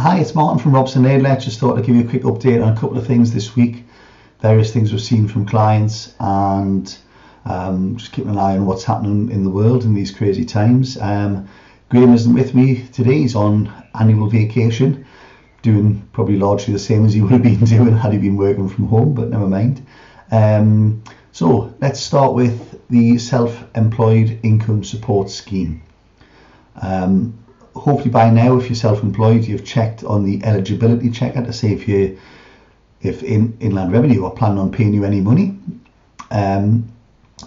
Hi, it's Martin from Robson Laidler. Just thought I'd give you a quick update on a couple of things this week, various things we've seen from clients, and just keeping an eye on what's happening in the world in these crazy times. Graham isn't with me today. He's on annual vacation, doing probably largely the same as he would have been doing had he been working from home, but never mind. So let's start with the self-employed income support scheme. Hopefully by now, if you're self-employed, you've checked on the eligibility checker to see if Inland Revenue are planning on paying you any money.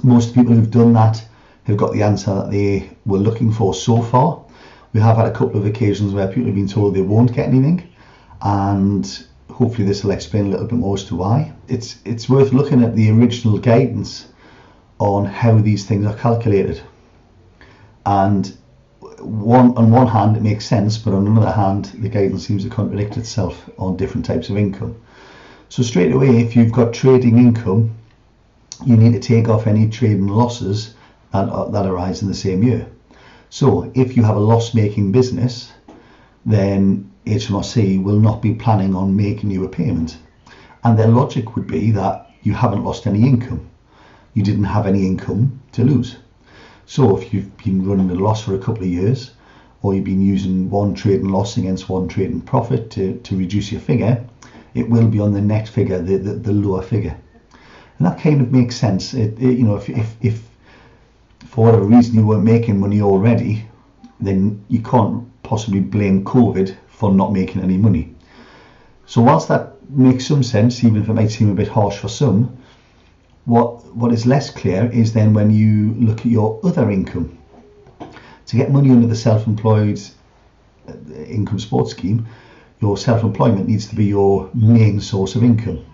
Most people who've done that have got the answer that they were looking for so far. We have had a couple of occasions where people have been told they won't get anything, and hopefully this will explain a little bit more as to why. It's worth looking at the original guidance on how these things are calculated. And on one hand it makes sense, but on another hand the guidance seems to contradict itself on different types of income. So straight away, if you've got trading income, you need to take off any trading losses that arise in the same year. So if you have a loss-making business, then HMRC will not be planning on making you a payment, and their logic would be that you haven't lost any income, you didn't have any income to lose. So if you've been running a loss for a couple of years, or you've been using one trading loss against one trading profit to reduce your figure, it will be on the net figure, the lower figure. And that kind of makes sense. If for whatever reason you weren't making money already, then you can't possibly blame COVID for not making any money. So whilst that makes some sense, even if it might seem a bit harsh for some, what is less clear is then when you look at your other income. To get money under the self-employed income support scheme, your self-employment needs to be your main source of income.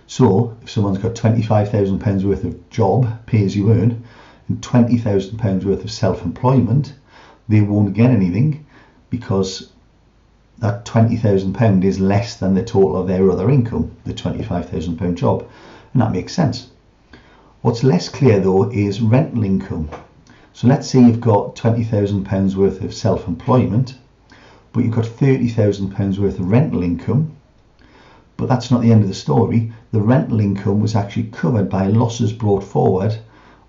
So if someone's got £25,000 worth of job, pay as you earn, and £20,000 worth of self-employment, they won't get anything because that £20,000 is less than the total of their other income, the £25,000 job. And that makes sense. What's less clear though is rental income. So let's say you've got £20,000 worth of self-employment, but you've got £30,000 worth of rental income. But that's not the end of the story. The rental income was actually covered by losses brought forward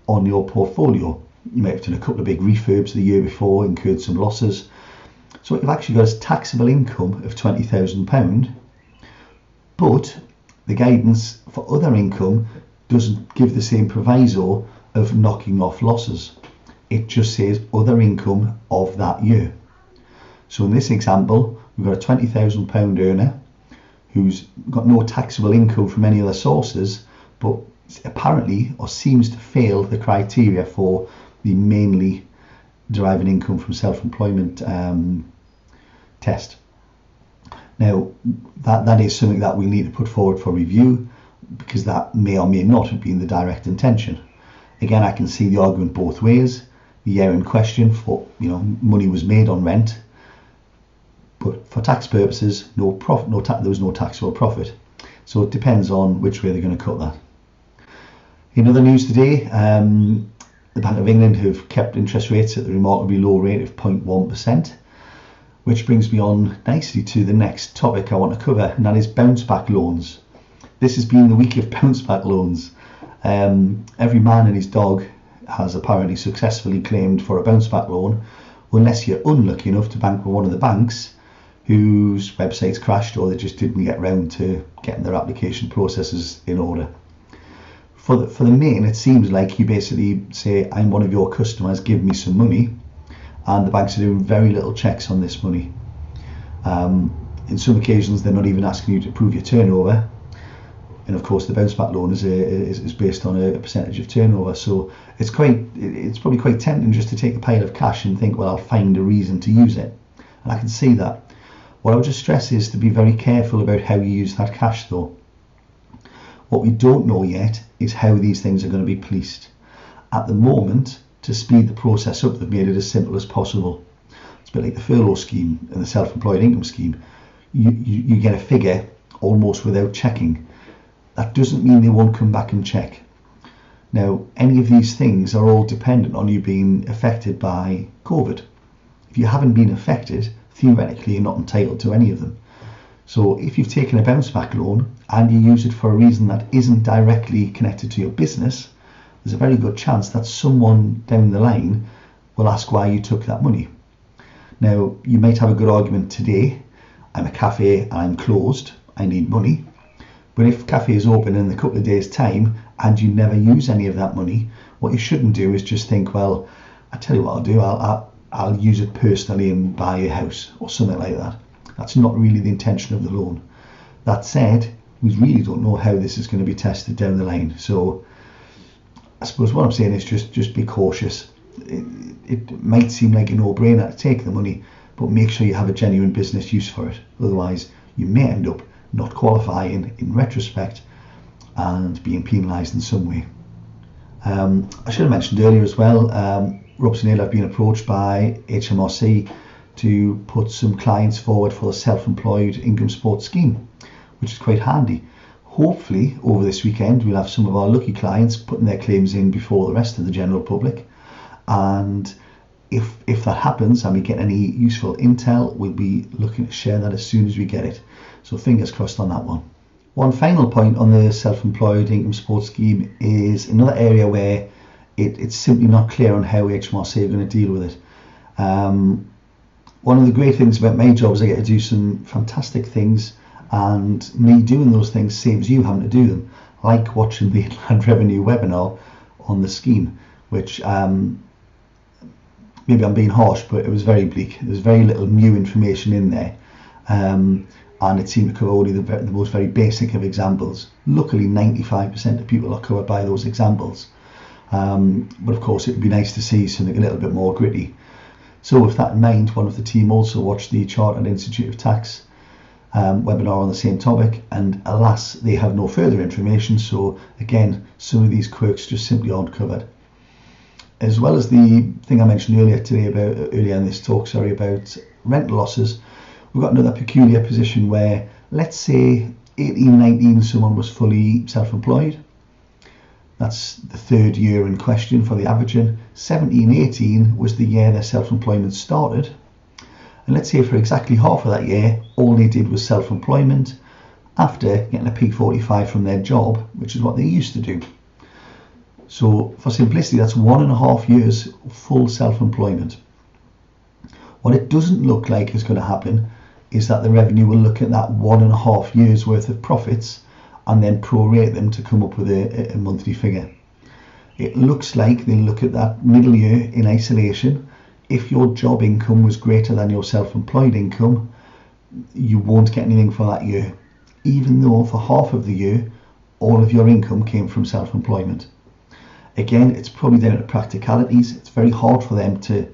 on your portfolio. You might have done a couple of big refurbs the year before, incurred some losses. So what you've actually got is taxable income of £20,000, but the guidance for other income doesn't give the same proviso of knocking off losses. It just says other income of that year. So in this example, we've got a £20,000 earner who's got no taxable income from any other sources, but apparently or seems to fail the criteria for the mainly deriving income from self-employment test. Now that is something that we need to put forward for review, because that may or may not have been the direct intention. Again, I can see the argument both ways. The year in question, for money was made on rent, but for tax purposes, there was no taxable profit. So it depends on which way they're going to cut that. In other news today, the Bank of England have kept interest rates at the remarkably low rate of 0.1%. Which brings me on nicely to the next topic I want to cover, and that is bounce back loans. This has been the week of bounce back loans. Every man and his dog has apparently successfully claimed for a bounce back loan, unless you're unlucky enough to bank with one of the banks whose websites crashed, or they just didn't get round to getting their application processes in order. For the main, it seems like you basically say, I'm one of your customers, give me some money. And the banks are doing very little checks on this money. In some occasions, they're not even asking you to prove your turnover. And of course, the bounce back loan is based on a percentage of turnover. So it's probably quite tempting just to take a pile of cash and think, well, I'll find a reason to use it. And I can see that. What I would just stress is to be very careful about how you use that cash, though. What we don't know yet is how these things are going to be policed. At the moment, to speed the process up, they've made it as simple as possible. It's a bit like the furlough scheme and the self-employed income scheme. You get a figure almost without checking. That doesn't mean they won't come back and check. Now, any of these things are all dependent on you being affected by COVID. If you haven't been affected, theoretically you're not entitled to any of them. So if you've taken a bounce back loan and you use it for a reason that isn't directly connected to your business, there's a very good chance that someone down the line will ask why you took that money. Now, you might have a good argument today. I'm a cafe and I'm closed, I need money. But if cafe is open in a couple of days' time and you never use any of that money, what you shouldn't do is just think, well, I tell you what I'll do, I'll use it personally and buy a house or something like that. That's not really the intention of the loan. That said, we really don't know how this is going to be tested down the line. So I suppose what I'm saying is just be cautious. It might seem like a no-brainer to take the money, but make sure you have a genuine business use for it. Otherwise, you may end up not qualifying in retrospect and being penalised in some way. I should have mentioned earlier as well, Robson Hill have been approached by HMRC to put some clients forward for the self-employed income support scheme, which is quite handy. Hopefully over this weekend we'll have some of our lucky clients putting their claims in before the rest of the general public, and if that happens and we get any useful intel, we'll be looking to share that as soon as we get it. So fingers crossed on that one. One final point on the self-employed income support scheme is another area where it's simply not clear on how HMRC are going to deal with it. One of the great things about my job is I get to do some fantastic things, and me doing those things saves you having to do them, like watching the Inland Revenue webinar on the scheme, which maybe I'm being harsh, but it was very bleak. There's very little new information in there, and it seemed to cover only the most very basic of examples. Luckily 95% of people are covered by those examples, but of course it would be nice to see something a little bit more gritty. So with that in mind, one of the team also watched the Chartered Institute of Tax webinar on the same topic, and alas, they have no further information. So again, some of these quirks just simply aren't covered. As well as the thing I mentioned earlier in this talk, about rental losses, we've got another peculiar position where, let's say 18-19 someone was fully self-employed. That's the third year in question for the averaging. 17-18 was the year their self-employment started. And let's say for exactly half of that year, all they did was self-employment after getting a P45 from their job, which is what they used to do. So for simplicity, that's 1.5 years full self-employment. What it doesn't look like is going to happen is that the revenue will look at that 1.5 years worth of profits and then prorate them to come up with a monthly figure. It looks like they'll look at that middle year in isolation. If your job income was greater than your self-employed income, you won't get anything for that year, even though for half of the year, all of your income came from self-employment. Again, it's probably down to practicalities. It's very hard for them to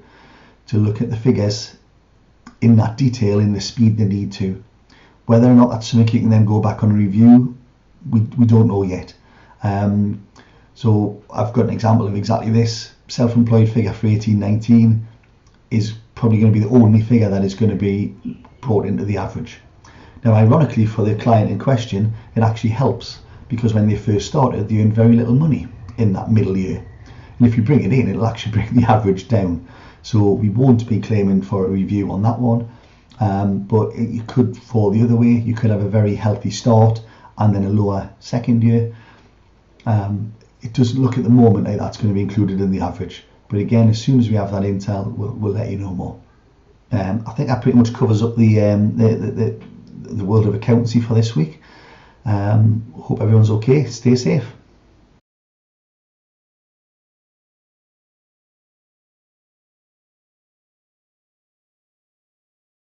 look at the figures in that detail, in the speed they need to. Whether or not that's something you can then go back and review, we don't know yet. So I've got an example of exactly this. Self-employed figure for 18-19 is probably going to be the only figure that is going to be brought into the average. Now, ironically, for the client in question, it actually helps, because when they first started, they earned very little money in that middle year. And if you bring it in, it'll actually bring the average down. So we won't be claiming for a review on that one, but you could fall the other way. You could have a very healthy start and then a lower second year. It doesn't look at the moment like that's going to be included in the average, but again, as soon as we have that intel, we'll let you know more. I think that pretty much covers up the world of accountancy for this week. Hope everyone's okay. Stay safe.